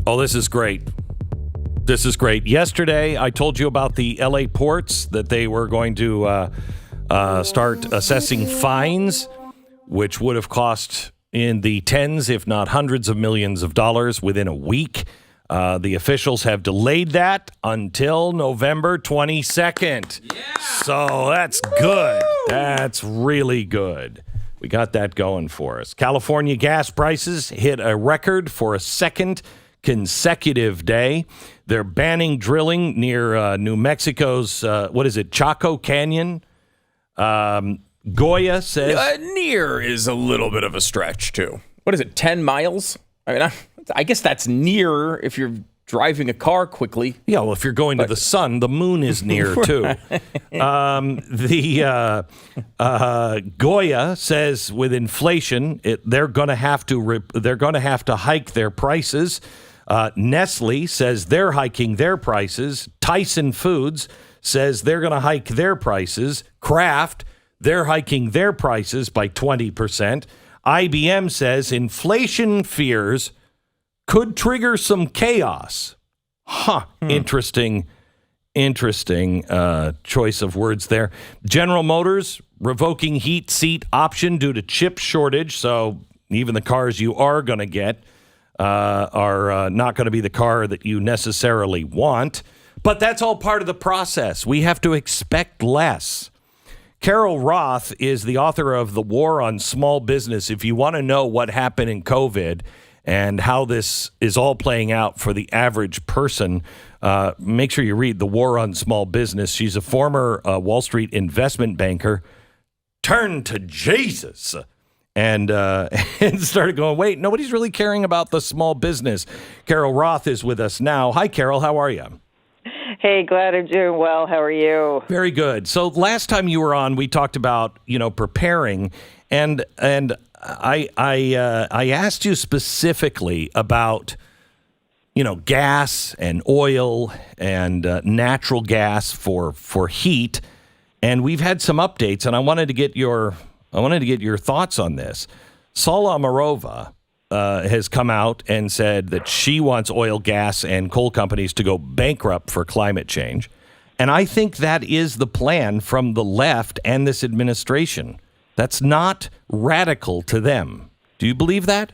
Oh, this is great. This is great. Yesterday, I told you about the LA ports, that they were going to start assessing fines, which would have cost in the tens, if not hundreds of millions of dollars within a week. The officials have delayed that until November 22nd. Yeah. So that's good. That's really good. We got that going for us. California gas prices hit a record for a second consecutive day. They're banning drilling near New Mexico's, Chaco Canyon. Goya says... near is a little bit of a stretch, too. What is it, 10 miles? I mean, I guess that's near if you're driving a car quickly. Yeah, well, if you're going to the sun, the moon is near, too. Goya says with inflation, they're going to have to hike their prices. Nestle says they're hiking their prices. Tyson Foods says they're going to hike their prices. Kraft, they're hiking their prices by 20%. IBM says inflation fears could trigger some chaos. Interesting choice of words there. General Motors revoking heat seat option due to chip shortage. So even the cars you are going to get are not going to be the car that you necessarily want. But that's all part of the process. We have to expect less. Carol Roth is the author of The War on Small Business. If you want to know what happened in COVID and how this is all playing out for the average person, make sure you read The War on Small Business. She's a former Wall Street investment banker, turned to Jesus, and started going, wait, nobody's really caring about the small business. Carol Roth is with us now. Hi, Carol. How are you? Hey, glad I'm doing well. How are you? Very good. So last time you were on, we talked about, preparing, and I asked you specifically about, gas and oil and natural gas for heat, and we've had some updates, and I wanted to get your thoughts on this. Sala Marova has come out and said that she wants oil, gas, and coal companies to go bankrupt for climate change. And I think that is the plan from the left and this administration. That's not radical to them. Do you believe that?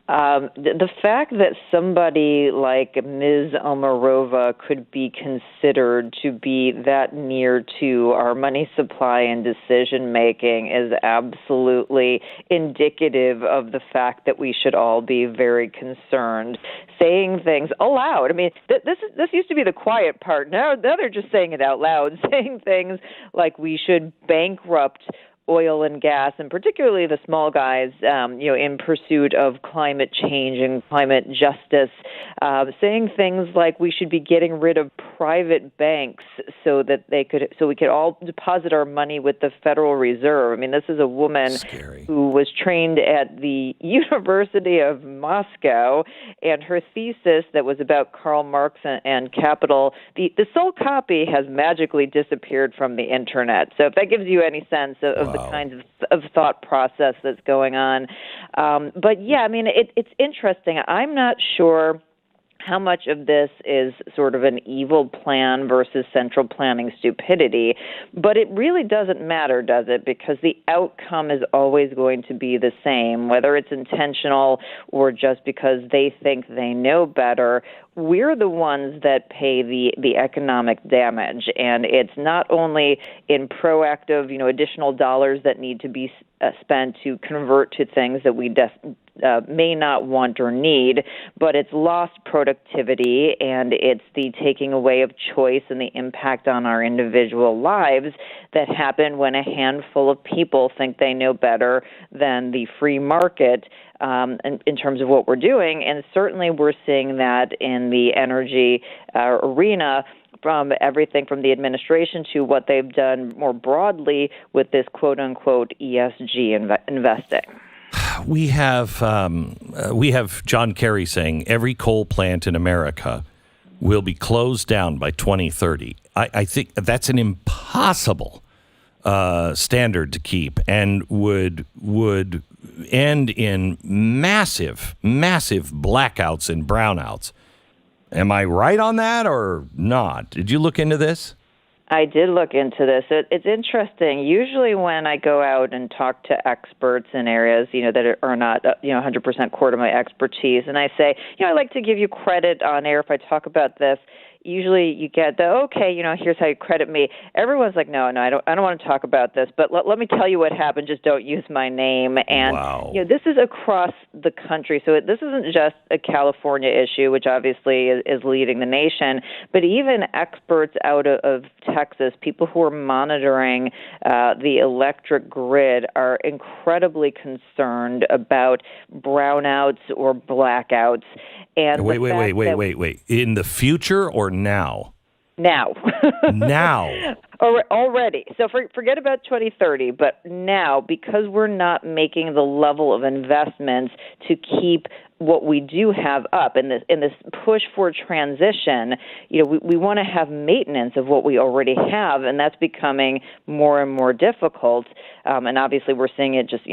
The fact that somebody like Ms. Omarova could be considered to be that near to our money supply and decision making is absolutely indicative of the fact that we should all be very concerned. Saying things aloud. I mean, this used to be the quiet part. Now they're just saying it out loud, saying things like we should bankrupt oil and gas, and particularly the small guys, in pursuit of climate change and climate justice, saying things like we should be getting rid of private banks so we could all deposit our money with the Federal Reserve. I mean, this is a woman who was trained at the University of Moscow, and her thesis that was about Karl Marx and capital, the sole copy has magically disappeared from the internet. So if that gives you any sense of the kinds of thought process that's going on. But yeah, I mean, it's interesting. I'm not sure how much of this is sort of an evil plan versus central planning stupidity, but it really doesn't matter, does it? Because the outcome is always going to be the same, whether it's intentional or just because they think they know better. We're the ones that pay the economic damage, and it's not only in proactive, additional dollars that need to be spent to convert to things that we may not want or need, but it's lost productivity, and it's the taking away of choice and the impact on our individual lives that happen when a handful of people think they know better than the free market in terms of what we're doing. And certainly we're seeing that in the energy arena, from everything from the administration to what they've done more broadly with this quote-unquote ESG investing. We have John Kerry saying every coal plant in America will be closed down by 2030. I think that's an impossible standard to keep, and would end in massive blackouts and brownouts. Am I right on that or not? Did you look into this? I did look into this. It's interesting. Usually when I go out and talk to experts in areas, that are not, 100% core to my expertise, and I say, I like to give you credit on air if I talk about this. Usually you get okay, here's how you credit me. Everyone's like, no, I don't want to talk about this, but let me tell you what happened. Just don't use my name. And wow. This is across the country. So this isn't just a California issue, which obviously is leading the nation, but even experts out of Texas, people who are monitoring the electric grid, are incredibly concerned about brownouts or blackouts. And wait. In the future or now? Now. Now. Already. So forget about 2030, but now, because we're not making the level of investments to keep what we do have up in this push for transition, we want to have maintenance of what we already have, and that's becoming more and more difficult. And obviously, we're seeing it just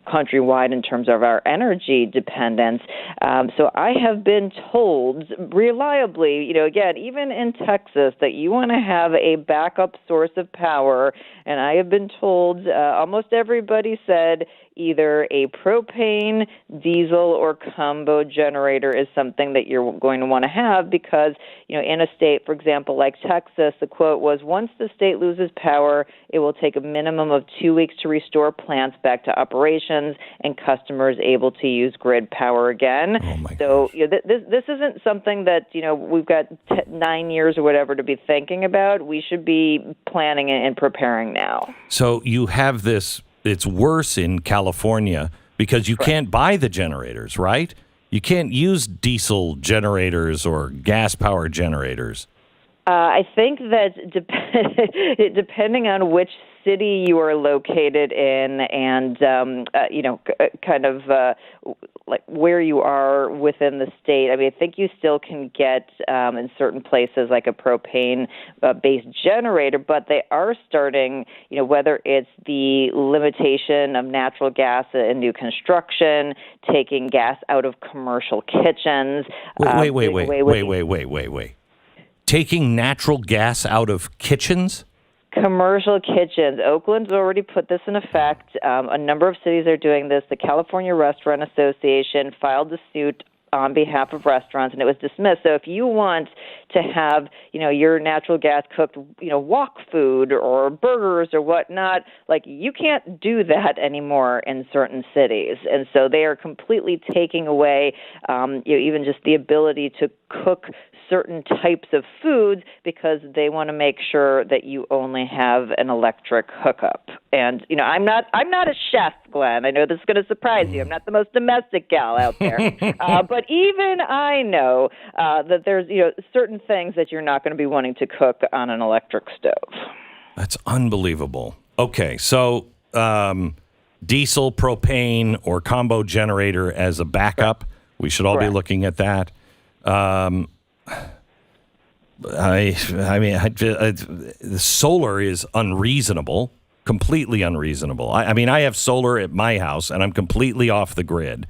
countrywide in terms of our energy dependence. So I have been told reliably, again, even in Texas, that you want to have a backup source of power, and I have been told almost everybody said either a propane, diesel, or combo generator is something that you're going to want to have because, in a state, for example, like Texas, the quote was, once the state loses power, it will take a minimum of 2 weeks to restore plants back to operations and customers able to use grid power again. Oh my so gosh. This isn't something that, we've got 9 years or whatever to be thinking about. We should be planning and preparing now. So you have this. It's worse in California because you can't buy the generators, right? You can't use diesel generators or gas-powered generators. I think that depending on which city you are located in and, like where you are within the state, I think you still can get in certain places like a propane-based generator, but they are starting, whether it's the limitation of natural gas in new construction, taking gas out of commercial kitchens. Wait. Taking natural gas out of kitchens? Commercial kitchens. Oakland's already put this in effect. A number of cities are doing this. The California Restaurant Association filed a suit on behalf of restaurants, and it was dismissed. So if you want to have, your natural gas cooked, wok food or burgers or whatnot, you can't do that anymore in certain cities. And so they are completely taking away, even just the ability to cook certain types of foods because they want to make sure that you only have an electric hookup. And, I'm not a chef, Glenn. I know this is going to surprise you. I'm not the most domestic gal out there. But even I know that there's, certain things that you're not going to be wanting to cook on an electric stove. That's unbelievable. Okay, so diesel, propane, or combo generator as a backup. We should all be looking at that. The solar is unreasonable, completely unreasonable. I have solar at my house, and I'm completely off the grid,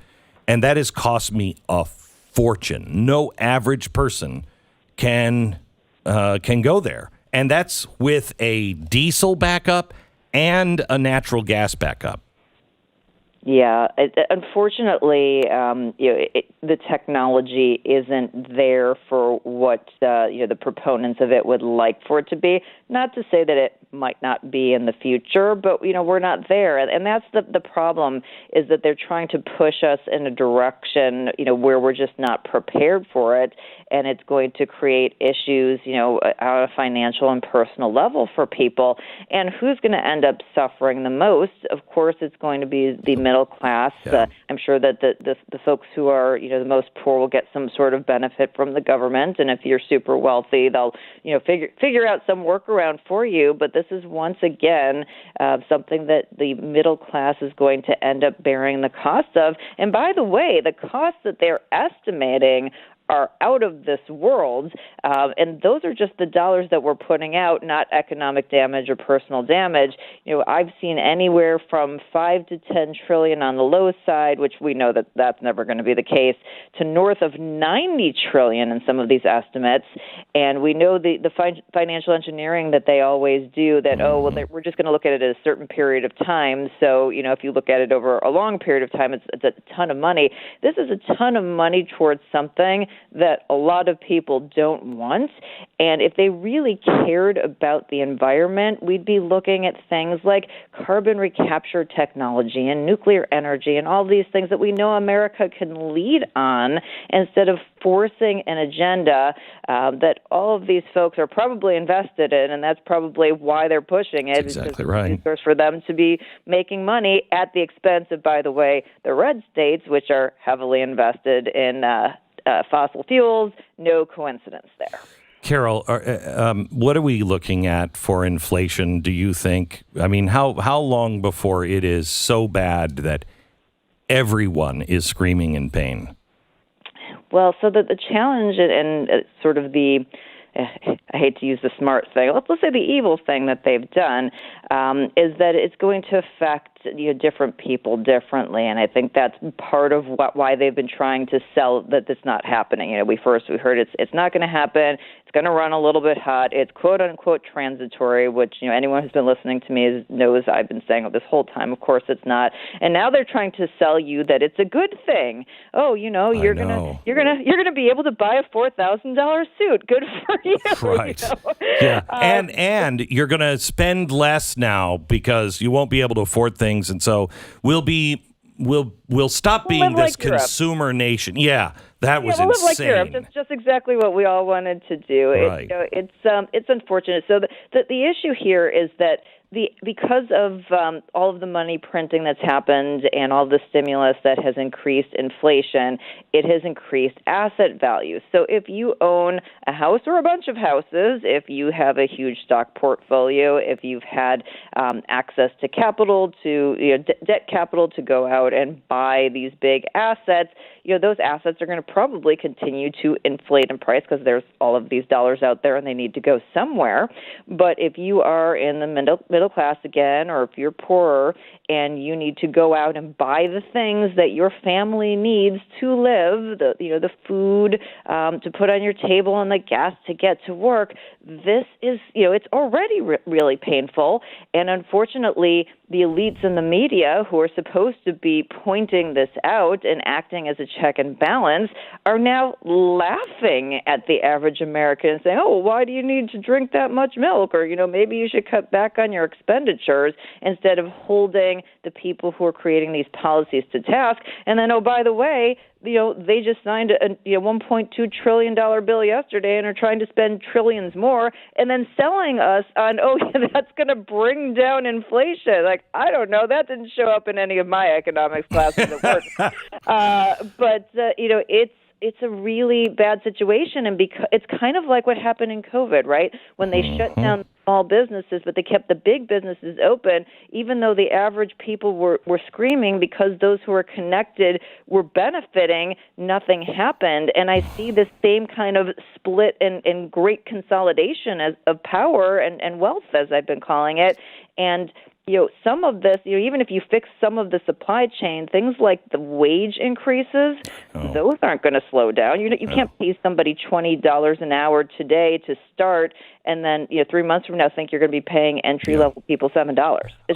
and that has cost me a fortune. No average person can go there, and that's with a diesel backup and a natural gas backup. Yeah, unfortunately, the technology isn't there for what the proponents of it would like for it to be. Not to say that it might not be in the future, but we're not there, and that's the problem. Is that they're trying to push us in a direction where we're just not prepared for it, and it's going to create issues on a financial and personal level for people. And who's going to end up suffering the most? Of course, it's going to be the middle class. Yeah. I'm sure that the folks who are the most poor will get some sort of benefit from the government, and if you're super wealthy, they'll figure out some workaround for you. But this is once again something that the middle class is going to end up bearing the cost of. And by the way, the costs that they're estimating are out of this world. And those are just the dollars that we're putting out, not economic damage or personal damage. I've seen anywhere from 5 to 10 trillion on the low side, which we know that that's never going to be the case, to north of 90 trillion in some of these estimates. And we know the financial engineering that they always do, that, we're just going to look at it at a certain period of time. So, if you look at it over a long period of time, it's a ton of money. This is a ton of money towards something that a lot of people don't want. And if they really cared about the environment, we'd be looking at things like carbon recapture technology and nuclear energy and all these things that we know America can lead on, instead of forcing an agenda that all of these folks are probably invested in, and that's probably why they're pushing it. That's exactly right. It's a source for them to be making money at the expense of, by the way, the red states, which are heavily invested in fossil fuels. No coincidence there. Carol, what are we looking at for inflation, do you think? I mean, how long before it is so bad that everyone is screaming in pain? Well, so the challenge and sort of the, I hate to use the smart thing, let's say the evil thing that they've done is that it's going to affect different people differently, and I think that's part of why they've been trying to sell that it's not happening. We heard it's not going to happen. It's going to run a little bit hot. It's quote unquote transitory, which anyone who's been listening to me knows I've been saying this whole time. Of course, it's not. And now they're trying to sell you that it's a good thing. Oh, you're gonna be able to buy a $4,000 suit. Good for you. Right. Yeah. And you're gonna spend less now because you won't be able to afford things, and so we'll stop being this consumer nation. Yeah. That was we'll live like insane. Europe. That's just exactly what we all wanted to do. Right. It's unfortunate. So the issue here is that because of all of the money printing that's happened and all the stimulus that has increased inflation, it has increased asset values. So if you own a house or a bunch of houses, if you have a huge stock portfolio, if you've had access to capital, to debt capital to go out and buy these big assets, those assets are going to probably continue to inflate in price because there's all of these dollars out there and they need to go somewhere. But if you are in the middle class again, or if you're poorer and you need to go out and buy the things that your family needs to live, the food to put on your table and the gas to get to work, this is, it's already really painful. And unfortunately, the elites in the media who are supposed to be pointing this out and acting as a check and balance are now laughing at the average American and saying, oh, well, why do you need to drink that much milk? Or, maybe you should cut back on your expenditures, instead of holding the people who are creating these policies to task. And then, oh, by the way, they just signed a $1.2 trillion bill yesterday and are trying to spend trillions more, and then selling us on, that's going to bring down inflation. Like, I don't know. That didn't show up in any of my economics classes at work. But it's a really bad situation, and because it's kind of like what happened in COVID, right? When they shut down small businesses, but they kept the big businesses open, even though the average people were screaming because those who were connected were benefiting, nothing happened. And I see the same kind of split and great consolidation of power and wealth, as I've been calling it. And some of this, even if you fix some of the supply chain, things like the wage increases, those aren't going to slow down. You can't pay somebody $20 an hour today to start, and then 3 months from now think you're going to be paying entry-level people $7. It's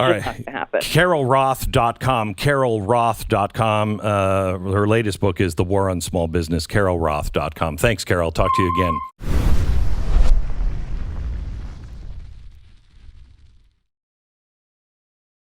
just not going to happen. CarolRoth.com. CarolRoth.com. Her latest book is The War on Small Business. CarolRoth.com. Thanks, Carol. Talk to you again.